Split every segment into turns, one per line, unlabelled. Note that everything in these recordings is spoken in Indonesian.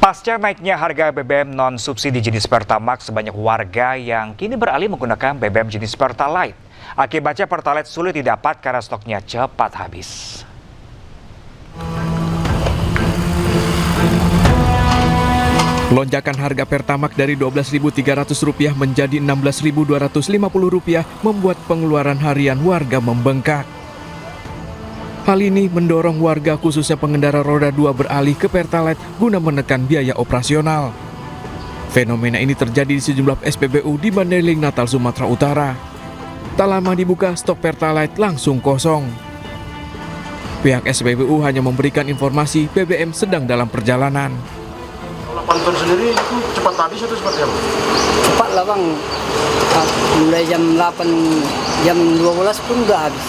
Pasca naiknya harga BBM non-subsidi jenis Pertamax, sebanyak warga yang kini beralih menggunakan BBM jenis Pertalite. Akibatnya Pertalite sulit didapat karena stoknya cepat habis.
Lonjakan harga Pertamax dari Rp12.300 menjadi Rp16.250 membuat pengeluaran harian warga membengkak. Hal ini mendorong warga khususnya pengendara roda 2 beralih ke Pertalite guna menekan biaya operasional. Fenomena ini terjadi di sejumlah SPBU di Mandailing, Natal, Sumatera Utara. Tak lama dibuka, stok Pertalite langsung kosong. Pihak SPBU hanya memberikan informasi BBM sedang dalam perjalanan.
8 ton sendiri itu cepat habis atau seperti apa?
Cepat lah bang, mulai jam 8, jam 12 pun udah habis.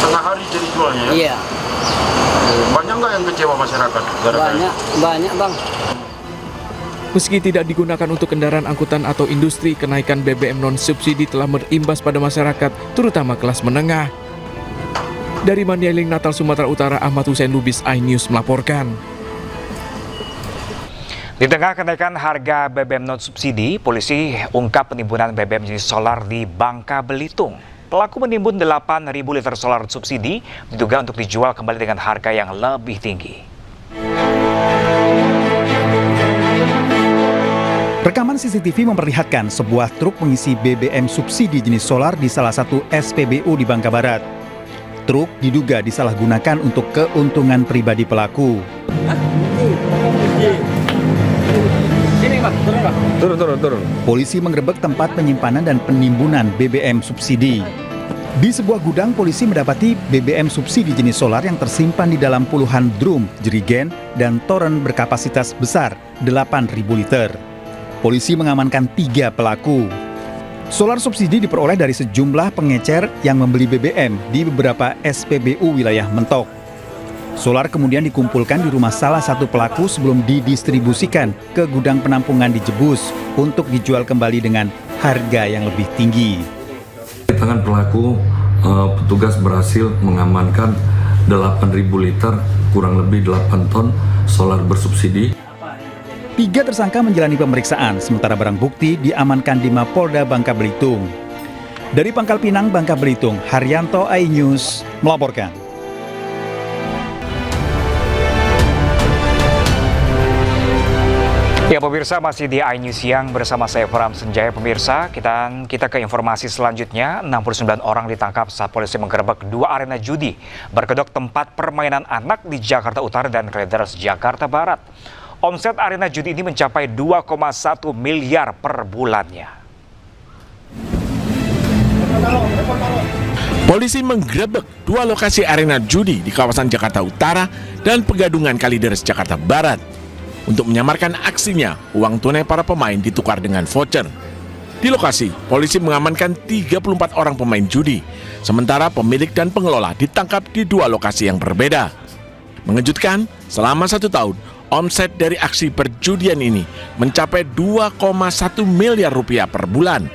Setengah hari jadi jualnya ya?
Iya.
Banyak nggak yang kecewa masyarakat?
Banyak bang.
Meski tidak digunakan untuk kendaraan angkutan atau industri, kenaikan BBM non-subsidi telah berimbas pada masyarakat, terutama kelas menengah. Dari Mandailing, Natal, Sumatera Utara, Ahmad Hussein Lubis, iNews melaporkan.
Di tengah kenaikan harga BBM non-subsidi, polisi ungkap penimbunan BBM jenis solar di Bangka Belitung. Pelaku menimbun 8.000 liter solar subsidi, diduga untuk dijual kembali dengan harga yang lebih tinggi.
Rekaman CCTV memperlihatkan sebuah truk mengisi BBM subsidi jenis solar di salah satu SPBU di Bangka Barat. Truk diduga disalahgunakan untuk keuntungan pribadi pelaku.
Turun.
Polisi menggerebek tempat penyimpanan dan penimbunan BBM subsidi. Di sebuah gudang, polisi mendapati BBM subsidi jenis solar yang tersimpan di dalam puluhan drum, jerigen, dan toren berkapasitas besar 8.000 liter. Polisi mengamankan 3 pelaku. Solar subsidi diperoleh dari sejumlah pengecer yang membeli BBM di beberapa SPBU wilayah Mentok. Solar kemudian dikumpulkan di rumah salah satu pelaku sebelum didistribusikan ke gudang penampungan di Jebus untuk dijual kembali dengan harga yang lebih tinggi.
Di tangan pelaku, petugas berhasil mengamankan 8.000 liter, kurang lebih 8 ton solar bersubsidi.
3 tersangka menjalani pemeriksaan, sementara barang bukti diamankan di Mapolda Bangka Belitung. Dari Pangkal Pinang, Bangka Belitung, Haryanto, iNews melaporkan.
Ya pemirsa, masih di iNews Siang bersama saya Farham Senjaya. Pemirsa, kita ke informasi selanjutnya. 69 orang ditangkap saat polisi menggerebek 2 arena judi berkedok tempat permainan anak di Jakarta Utara dan Kalideres, Jakarta Barat. Omset arena judi ini mencapai 2,1 miliar per bulannya.
Polisi menggerebek 2 lokasi arena judi di kawasan Jakarta Utara dan Pegadungan Kalideres, Jakarta Barat. Untuk menyamarkan aksinya, uang tunai para pemain ditukar dengan voucher. Di lokasi, polisi mengamankan 34 orang pemain judi, sementara pemilik dan pengelola ditangkap di 2 lokasi yang berbeda. Mengejutkan, selama 1 tahun, omset dari aksi perjudian ini mencapai 2,1 miliar rupiah per bulan.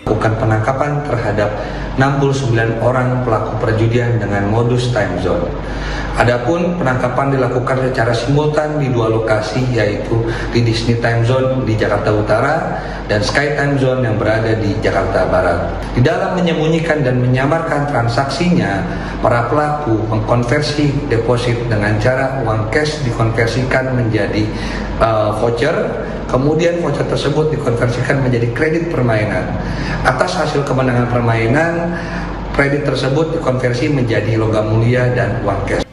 Lakukan penangkapan terhadap 69 orang pelaku perjudian dengan modus time zone. Adapun penangkapan dilakukan secara simultan di 2 lokasi, yaitu di Disney Time Zone di Jakarta Utara dan Sky Time Zone yang berada di Jakarta Barat. Di dalam menyembunyikan dan menyamarkan transaksinya, para pelaku mengkonversi deposit dengan cara uang cash dikonversikan menjadi voucher. Kemudian voucher tersebut dikonversikan menjadi kredit permainan. Atas hasil kemenangan permainan, kredit tersebut dikonversi menjadi logam mulia dan uang cash.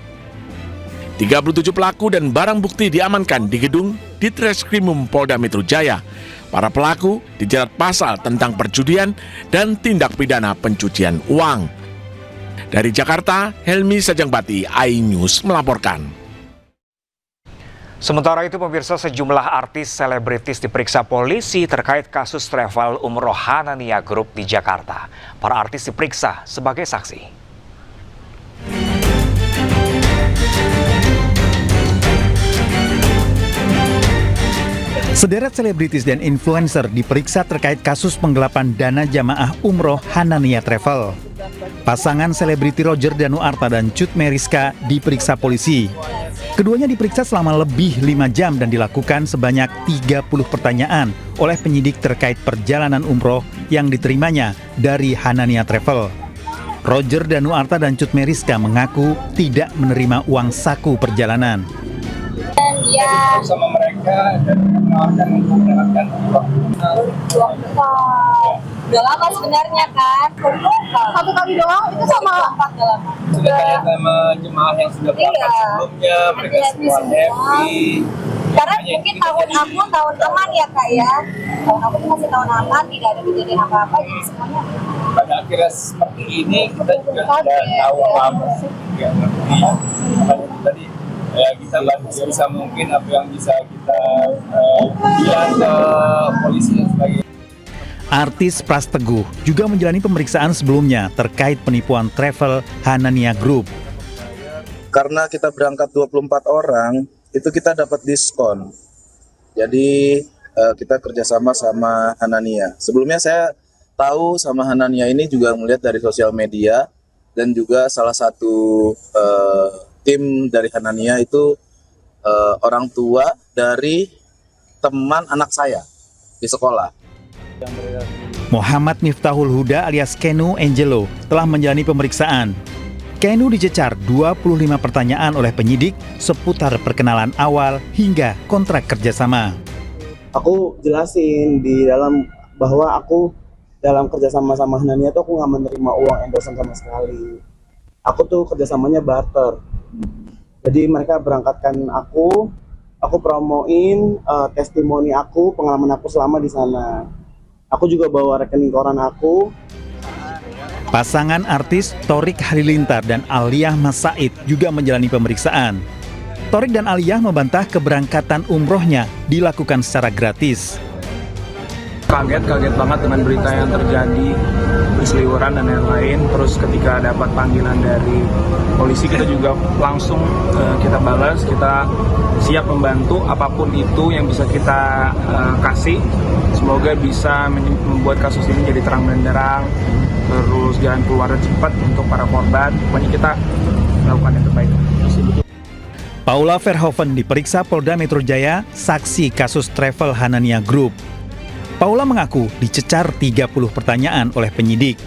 37 pelaku dan barang bukti diamankan di gedung Ditreskrimum Polda Metro Jaya. Para pelaku dijerat pasal tentang perjudian dan tindak pidana pencucian uang. Dari Jakarta, Helmi Sajangbati, iNews melaporkan.
Sementara itu pemirsa, sejumlah artis selebritis diperiksa polisi terkait kasus travel umroh Hanania Group di Jakarta. Para artis diperiksa sebagai saksi.
Sederet selebritis dan influencer diperiksa terkait kasus penggelapan dana jamaah umroh Hanania Travel. Pasangan selebriti Roger Danuarta dan Cut Meriska diperiksa polisi. Keduanya diperiksa selama lebih 5 jam dan dilakukan sebanyak 30 pertanyaan oleh penyidik terkait perjalanan umroh yang diterimanya dari Hanania Travel. Roger Danuarta dan Cut Meriska mengaku tidak menerima uang saku perjalanan.
Ya, sama mereka dan menawarkan untuk mendapatkan uang. Udah lama sebenarnya kan? Satu kali doang itu sama sudah kayak sama jemaah yang sudah berangkat sebelumnya, mereka semua happy. Karena mungkin tahun aku tahun aman ya kak ya. Tahun aku masih tahun aman, tidak ada kejadian apa-apa, jadi semuanya. Pada akhirnya seperti ini kita juga sudah tahu apa sih, nggak ngerti. Tadi ya kita bantu sebisa mungkin apa yang bisa kita bilang ke polisi dan sebagainya.
Artis Pras Teguh juga menjalani pemeriksaan sebelumnya terkait penipuan travel Hanania Group.
Karena kita berangkat 24 orang, itu kita dapat diskon. Jadi kita kerjasama sama Hanania. Sebelumnya saya tahu sama Hanania ini juga melihat dari sosial media, dan juga salah satu tim dari Hanania itu orang tua dari teman anak saya di sekolah.
Muhammad Miftahul Huda alias Kenu Angelo telah menjalani pemeriksaan. Kenu dicecar 25 pertanyaan oleh penyidik seputar perkenalan awal hingga kontrak kerjasama.
Aku jelasin di dalam bahwa aku dalam kerjasama sama Hanania tuh aku nggak menerima uang endorsan sama sekali. Aku tuh kerjasamanya barter. Jadi mereka berangkatkan aku promoin testimoni aku, pengalaman aku selama di sana. Aku juga bawa rekening koran aku.
Pasangan artis Thorik Halilintar dan Aliyah Mas Said juga menjalani pemeriksaan. Thorik dan Aliyah membantah keberangkatan umrohnya dilakukan secara gratis.
Kaget banget dengan berita yang terjadi, berseliweran dan lain-lain. Terus ketika dapat panggilan dari polisi, kita juga langsung kita balas, kita siap membantu apapun itu yang bisa kita kasih. Semoga bisa membuat kasus ini jadi terang benderang, terus jalan keluar cepat untuk para korban. Pokoknya kita melakukan yang terbaik.
Paula Verhoeven diperiksa Polda Metro Jaya, saksi kasus travel Hanania Group. Paula mengaku dicecar 30 pertanyaan oleh penyidik.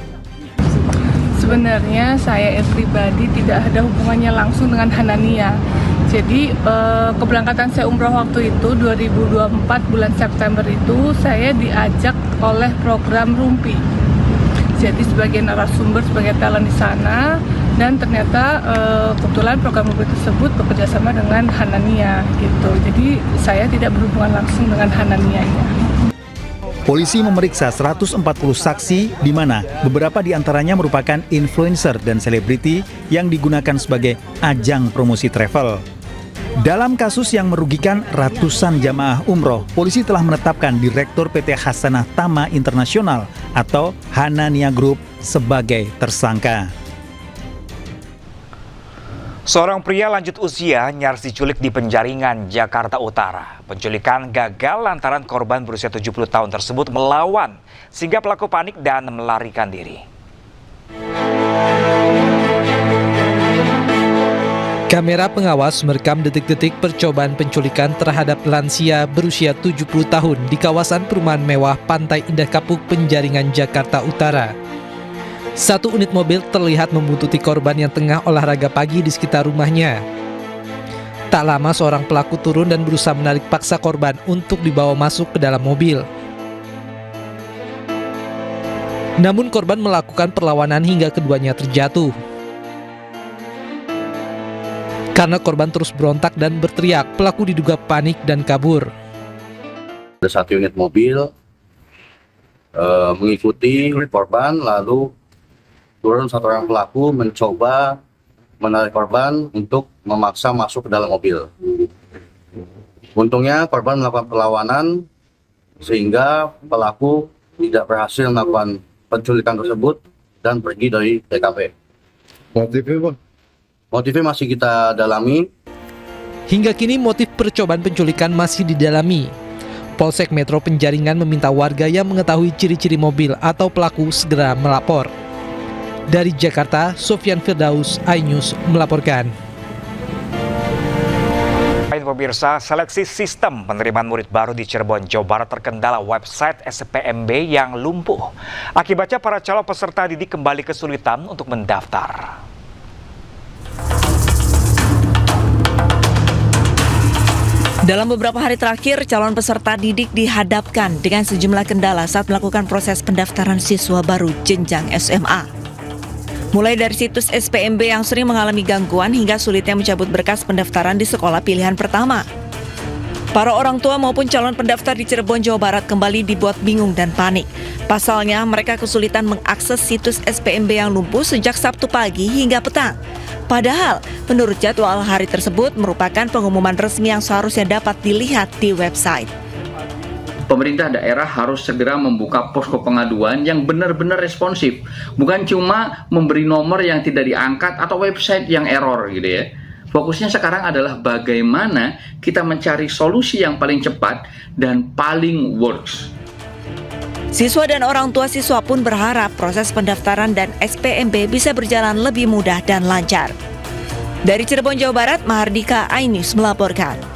Sebenarnya saya pribadi tidak ada hubungannya langsung dengan Hanania. Jadi keberangkatan saya umroh waktu itu 2024 bulan September itu saya diajak oleh program Rumpi. Jadi sebagai narasumber, sebagai talent di sana, dan ternyata kebetulan program Rumpi tersebut bekerjasama dengan Hanania gitu. Jadi saya tidak berhubungan langsung dengan Hanania-nya.
Polisi memeriksa 140 saksi di mana beberapa di antaranya merupakan influencer dan selebriti yang digunakan sebagai ajang promosi travel. Dalam kasus yang merugikan ratusan jamaah umroh, polisi telah menetapkan Direktur PT Hasanah Tama Internasional atau Hanania Group sebagai tersangka.
Seorang pria lanjut usia nyaris diculik di Penjaringan, Jakarta Utara. Penculikan gagal lantaran korban berusia 70 tahun tersebut melawan, sehingga pelaku panik dan melarikan diri.
Kamera pengawas merekam detik-detik percobaan penculikan terhadap lansia berusia 70 tahun di kawasan perumahan mewah Pantai Indah Kapuk, Penjaringan, Jakarta Utara. Satu unit mobil terlihat membuntuti korban yang tengah olahraga pagi di sekitar rumahnya. Tak lama seorang pelaku turun dan berusaha menarik paksa korban untuk dibawa masuk ke dalam mobil. Namun korban melakukan perlawanan hingga keduanya terjatuh. Karena korban terus berontak dan berteriak, pelaku diduga panik dan kabur.
Ada satu unit mobil mengikuti korban, lalu turun satu orang pelaku mencoba menarik korban untuk memaksa masuk ke dalam mobil. Untungnya korban melakukan perlawanan sehingga pelaku tidak berhasil melakukan penculikan tersebut dan pergi dari TKP. Motifnya masih kita dalami.
Hingga kini motif percobaan penculikan masih didalami. Polsek Metro Penjaringan meminta warga yang mengetahui ciri-ciri mobil atau pelaku segera melapor. Dari Jakarta, Sofyan Firdaus, iNews melaporkan.
pemirsa, seleksi sistem penerimaan murid baru di Cirebon, Jawa Barat terkendala website SPMB yang lumpuh. Akibatnya para calon peserta didik kembali kesulitan untuk mendaftar.
Dalam beberapa hari terakhir, calon peserta didik dihadapkan dengan sejumlah kendala saat melakukan proses pendaftaran siswa baru jenjang SMA. Mulai dari situs SPMB yang sering mengalami gangguan hingga sulitnya mencabut berkas pendaftaran di sekolah pilihan pertama. Para orang tua maupun calon pendaftar di Cirebon, Jawa Barat kembali dibuat bingung dan panik. Pasalnya, mereka kesulitan mengakses situs SPMB yang lumpuh sejak Sabtu pagi hingga petang. Padahal, menurut jadwal hari tersebut merupakan pengumuman resmi yang seharusnya dapat dilihat di website.
Pemerintah daerah harus segera membuka posko pengaduan yang benar-benar responsif. Bukan cuma memberi nomor yang tidak diangkat atau website yang error gitu ya. Fokusnya sekarang adalah bagaimana kita mencari solusi yang paling cepat dan paling works.
Siswa dan orang tua siswa pun berharap proses pendaftaran dan SPMB bisa berjalan lebih mudah dan lancar. Dari Cirebon, Jawa Barat, Mahardika, iNews melaporkan.